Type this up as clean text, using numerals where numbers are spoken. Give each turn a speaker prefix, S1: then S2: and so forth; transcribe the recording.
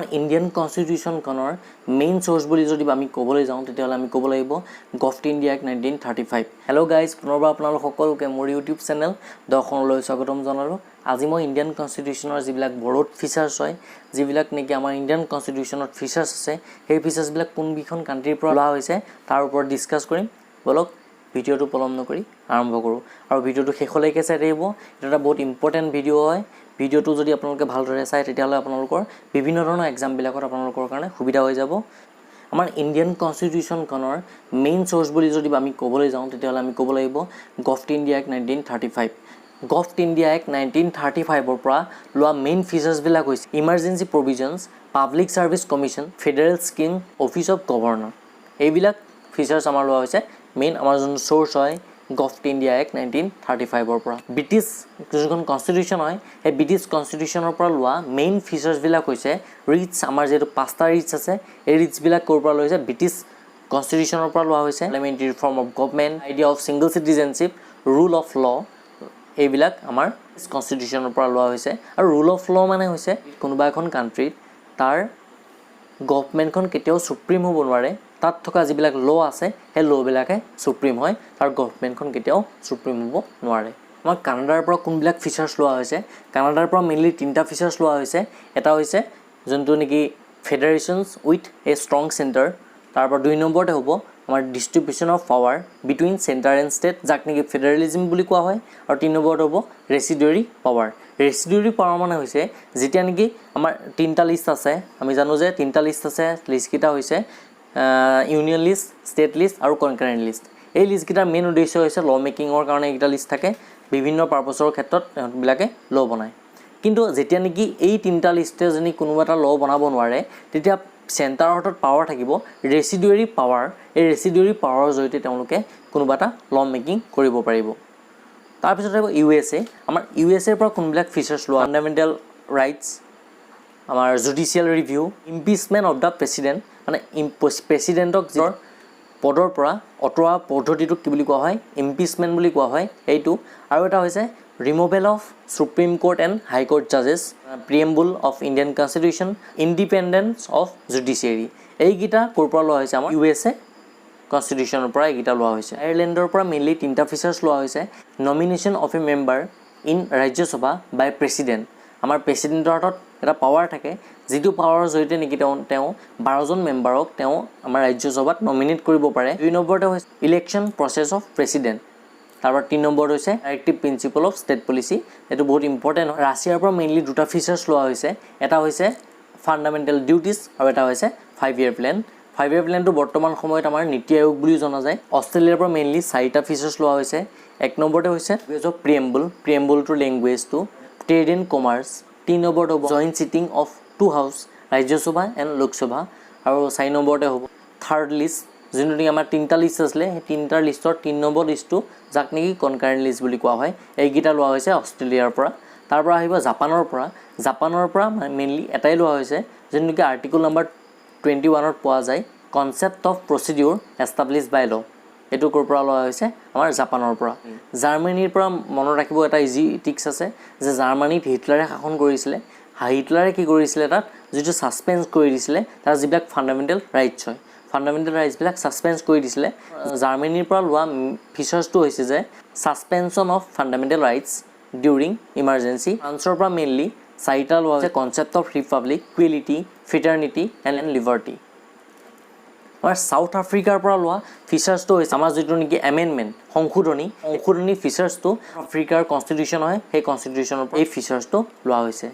S1: আমাৰ Indian কনষ্টিটিউশ্যনখনৰ main source বুলি যদি আমি ক'বলৈ যাওঁ তেতিয়াহ'লে আমি ক'ব লাগিব government India act 1935। Hello' guys, পুনৰবাৰ আপোনালোক সকলোকে মোৰ ইউটিউব চেনেল দৰ্শনলৈ স্বাগতম জনালোঁ। আজি মই ইণ্ডিয়ান কনষ্টিটিউশ্যনৰ যিবিলাক বড়োত ফিচাৰ্ছ হয়, যিবিলাক নেকি আমাৰ ইণ্ডিয়ান কনষ্টিটিউশ্যনত ফিচাৰ্ছ আছে, সেই ফিচাৰ্ছবিলাক কোনবিখন কাণ্ট্ৰিৰ পৰা লোৱা হৈছে তাৰ ওপৰত ডিছকাছ কৰিম। বলক ভিডিঅ'টো পলম নকৰি আৰম্ভ কৰোঁ আৰু ভিডিঅ'টো শেষলৈকে চাই থাকিব। এইটো এটা বহুত ইম্পৰ্টেণ্ট ভিডিঅ' হয়। ভিডিঅ'টো যদি আপোনালোকে ভালদৰে চায় তেতিয়াহ'লে আপোনালোকৰ বিভিন্ন ধৰণৰ এক্সামবিলাকত আপোনালোকৰ কাৰণে সুবিধা হৈ যাব। আমাৰ ইণ্ডিয়ান কনষ্টিটিউশ্যনখনৰ মেইন সোৰ্স বুলি যদি আমি ক'বলৈ যাওঁ তেতিয়াহ'লে আমি ক'ব লাগিব government India act 1935। Government India act 1935ৰ পৰা লোৱা মেইন ফিচাৰ্ছবিলাক হৈছে emergency provisions, public service commission, federal scheme, office of governor. এইবিলাক ফিচাৰ্ছ আমাৰ লোৱা হৈছে মেইন আমাৰ যোনটো সোৰ্স হয় গভট ইণ্ডিয়া এক্ট 1935ৰ পৰা। ব্ৰিটিছ যোনখন কনষ্টিটিউশ্যন হয় সেই ব্ৰিটিছ কনষ্টিটিউশ্যনৰ পৰা লোৱা মেইন ফিচাৰ্ছবিলাক হৈছে ৰিটছ। আমাৰ যিহেতু 5টা ৰিটছ আছে, এই ৰিটছবিলাক ক'ৰ পৰা লোৱা হৈছে? ব্ৰিটিছ কনষ্টিটিউশ্যনৰ পৰা লোৱা হৈছে। Parliamentary reform of government, idea of single citizenship, rule of law, এইবিলাক আমাৰ কনষ্টিটিউশ্যনৰ পৰা লোৱা হৈছে। আৰু ৰুল অফ ল মানে হৈছে কোনোবা এখন কাণ্ট্ৰিত তাৰ গভৰ্ণমেণ্টখন কেতিয়াও ছুপ্ৰিম হ'ব নোৱাৰে। তাত থকা যিবিলাক ল' আছে সেই ল'বিলাকে ছুপ্ৰিম হয়, তাৰ গভৰ্ণমেণ্টখন কেতিয়াও ছুপ্ৰিম হ'ব নোৱাৰে। আমাৰ কানাডাৰ পৰা কোনবিলাক ফিচাৰ্ছ লোৱা হৈছে? কানাডাৰ পৰা মেইনলি 3টা ফিচাৰ্ছ লোৱা হৈছে। এটা হৈছে যোনটো নেকি ফেডাৰেশ্যনছ উইথ এ ষ্ট্ৰং চেণ্টাৰ। তাৰপৰা 2 নম্বৰতে হ'ব আমাৰ distribution of power between centre and state, যাক নেকি ফেডাৰেলিজিম বুলি কোৱা হয়। আৰু 3 নম্বৰতে হ'ব ৰেচিডিউৰী পাৱাৰ। ৰেচিডিউৰী পাৱাৰ মানে হৈছে যেতিয়া নেকি আমাৰ 3টা লিষ্ট আছে, আমি জানো যে 3টা লিষ্ট আছে। লিষ্টকেইটা হৈছে ইউনিয়ন লিষ্ট, ষ্টেট লিষ্ট আৰু কনকাৰেণ্ট লিষ্ট। এই লিষ্টকেইটাৰ মেইন উদ্দেশ্য হৈছে ল' মেকিঙৰ কাৰণে এইকেইটা লিষ্ট থাকে। বিভিন্ন পাৰ্পছৰ ক্ষেত্ৰত সিহঁতবিলাকে ল' বনায়। কিন্তু যেতিয়া নেকি এই 3টা লিষ্টে যদি কোনোবা এটা ল' বনাব নোৱাৰে, তেতিয়া চেণ্টাৰৰ হাতত পাৱাৰ থাকিব ৰেচিডিউৰী পাৱাৰ। এই ৰেচিডিউৰী পাৱাৰৰ জৰিয়তে তেওঁলোকে কোনোবা এটা ল' মেকিং কৰিব পাৰিব। তাৰপিছত আহিব USA। আমাৰ USAৰ পৰা কোনবিলাক ফিচাৰ্ছ লোৱা? ফাণ্ডামেণ্টেল ৰাইটছ, আমাৰ judicial review, impeachment of the president, মানে প্ৰেচিডেণ্টক যিটো পদৰ পৰা অঁতৰোৱা পদ্ধতিটোক কি বুলি কোৱা হয়? ইম্পিচমেণ্ট বুলি কোৱা হয় এইটো। আৰু এটা হৈছে removal of supreme court and high court জাজেছ, preamble of Indian constitution, independence of judiciary. এইকেইটা ক'ৰ পৰা লোৱা হৈছে? আমাৰ USA কনষ্টিটিউশ্যনৰ পৰা এইকেইটা লোৱা হৈছে। আয়াৰলেণ্ডৰ পৰা মেইনলি 3টা ফিচাৰ্ছ লোৱা হৈছে। Nomination of a member in Rajya Sabha by president. আমাৰ প্ৰেচিডেণ্টৰ হাতত এটা পাৱাৰ থাকে, যিটো পাৱাৰৰ জৰিয়তে নেকি তেওঁ 12জন মেম্বাৰক তেওঁ আমাৰ ৰাজ্যসভাত নমিনেট কৰিব পাৰে। 2 নম্বৰতে হৈছে ইলেকশ্যন প্ৰচেছ অফ প্ৰেচিডেণ্ট। তাৰপৰা 3 নম্বৰত হৈছে directive principle of state policy. এইটো বহুত ইম্পৰ্টেণ্ট হয়। ৰাছিয়াৰ পৰা মেইনলি 2টা ফিচাৰ্ছ লোৱা হৈছে। এটা হৈছে ফাণ্ডামেণ্টেল ডিউটিছ আৰু এটা হৈছে 5 year প্লেন। 5 year প্লেনটো বৰ্তমান সময়ত আমাৰ নীতি আয়োগ বুলি জনা যায়। অষ্ট্ৰেলিয়াৰ পৰা মেইনলি 4টা ফিচাৰ্ছ লোৱা হৈছে। 1 নম্বৰতে হৈছে লেংগুৱেজ অফ প্ৰিএম্বুল, প্ৰিএম্বুলটোৰ লেংগুৱেজটো, ট্ৰেড এণ্ড কমাৰ্চ। 3 নম্বৰত হ'ব joint sitting of 2 house, Rajya Sabha and Lok Sabha. আৰু 4 নম্বৰতে হ'ব থাৰ্ড লিষ্ট, যোনটো নেকি আমাৰ 3টা লিষ্ট আছিলে, সেই 3টা লিষ্টৰ 3 নম্বৰ লিষ্টটো, যাক নেকি কনকাৰেণ্ট লিষ্ট বুলি কোৱা হয়। এইকেইটা লোৱা হৈছে অষ্ট্ৰেলিয়াৰ পৰা। তাৰ পৰা আহিব জাপানৰ পৰা। জাপানৰ পৰা মেইনলি এটাই লোৱা হৈছে, যোনটো নেকি আৰ্টিকল নম্বৰ 21ত পোৱা যায়, concept of procedure established by law'. এইটো ক'ৰ পৰা লোৱা হৈছে? আমাৰ জাপানৰ পৰা। জাৰ্মানীৰ পৰা মনত ৰাখিব এটা ইজি টিক্স আছে যে জাৰ্মানীত হিটলাৰে শাসন কৰিছিলে। হিটলাৰে কি কৰিছিলে? তাত যিটো ছাছপেঞ্চ কৰি দিছিলে, তাৰ যিবিলাক ফাণ্ডামেণ্টেল ৰাইটছ হয়, ফাণ্ডামেণ্টেল ৰাইটছবিলাক ছাছপেঞ্চ কৰি দিছিলে। জাৰ্মানীৰ পৰা লোৱা ফিচাৰ্ছটো হৈছে যে suspension of fundamental rights during emergency. ফ্ৰান্সৰ পৰা মেইনলি 4টা লোৱা হৈছে, concept of republic, equality, fraternity and liberty. আমাৰ ছাউথ আফ্ৰিকাৰ পৰা লোৱা ফিচাৰ্ছটো হৈছে আমাৰ যিটো নেকি এমেণ্ডমেণ্ট, সংশোধনী ফিচাৰ্ছটো আফ্ৰিকাৰ কনষ্টিটিউশ্যন হয়, সেই কনষ্টিটিউশ্যনৰ পৰা এই ফিচাৰ্ছটো লোৱা হৈছে।